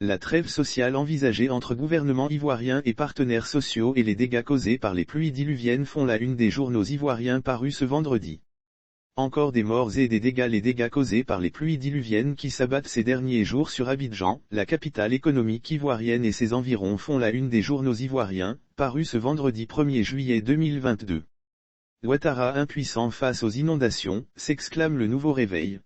La trêve sociale envisagée entre gouvernement ivoirien et partenaires sociaux et les dégâts causés par les pluies diluviennes font la une des journaux ivoiriens parus ce vendredi. Encore des morts et des dégâts. Les dégâts causés par les pluies diluviennes qui s'abattent ces derniers jours sur Abidjan, la capitale économique ivoirienne et ses environs font la une des journaux ivoiriens, parus ce vendredi 1er juillet 2022. Ouattara impuissant face aux inondations, s'exclame le nouveau réveil.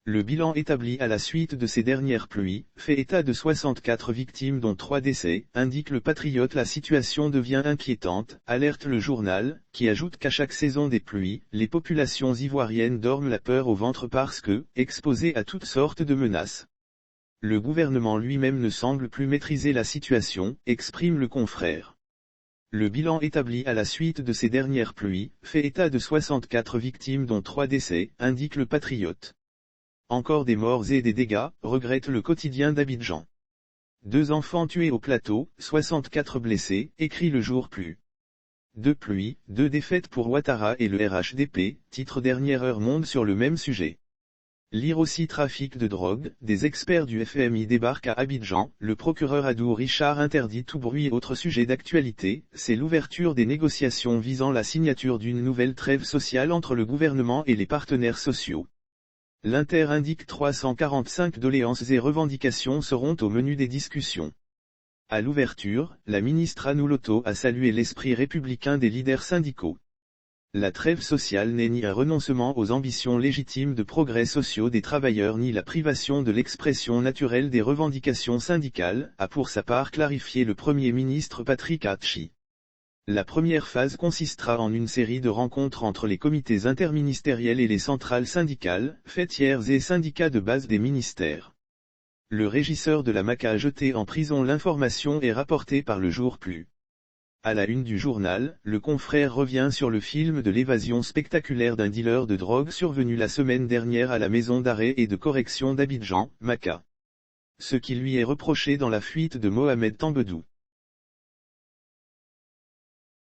Le bilan établi à la suite de ces dernières pluies, fait état de 64 victimes dont 3 décès, indique le Patriote. La situation devient inquiétante, alerte le journal, qui ajoute qu'à chaque saison des pluies, les populations ivoiriennes dorment la peur au ventre parce que, exposées à toutes sortes de menaces. Le gouvernement lui-même ne semble plus maîtriser la situation, exprime le confrère. Le bilan établi à la suite de ces dernières pluies, fait état de 64 victimes dont 3 décès, indique le Patriote. Encore des morts et des dégâts, regrette le quotidien d'Abidjan. 2 enfants tués au plateau, 64 blessés, écrit le jour plus. 2 pluies, 2 défaites pour Ouattara et le RHDP, titre Dernière Heure Monde sur le même sujet. Lire aussi trafic de drogue, des experts du FMI débarquent à Abidjan, le procureur Adou Richard interdit tout bruit. Autre sujet d'actualité, c'est l'ouverture des négociations visant la signature d'une nouvelle trêve sociale entre le gouvernement et les partenaires sociaux. L'Inter indique 345 doléances et revendications seront au menu des discussions. À l'ouverture, la ministre Anou Loto a salué l'esprit républicain des leaders syndicaux. La trêve sociale n'est ni un renoncement aux ambitions légitimes de progrès sociaux des travailleurs ni la privation de l'expression naturelle des revendications syndicales, a pour sa part clarifié le Premier ministre Patrick Hatchi. La première phase consistera en une série de rencontres entre les comités interministériels et les centrales syndicales, fêtières et syndicats de base des ministères. Le régisseur de la MACA jeté en prison. L'information est rapportée par le jour plus. À la une du journal, le confrère revient sur le film de l'évasion spectaculaire d'un dealer de drogue survenu la semaine dernière à la maison d'arrêt et de correction d'Abidjan, MACA. Ce qui lui est reproché dans la fuite de Mohamed Tambedou.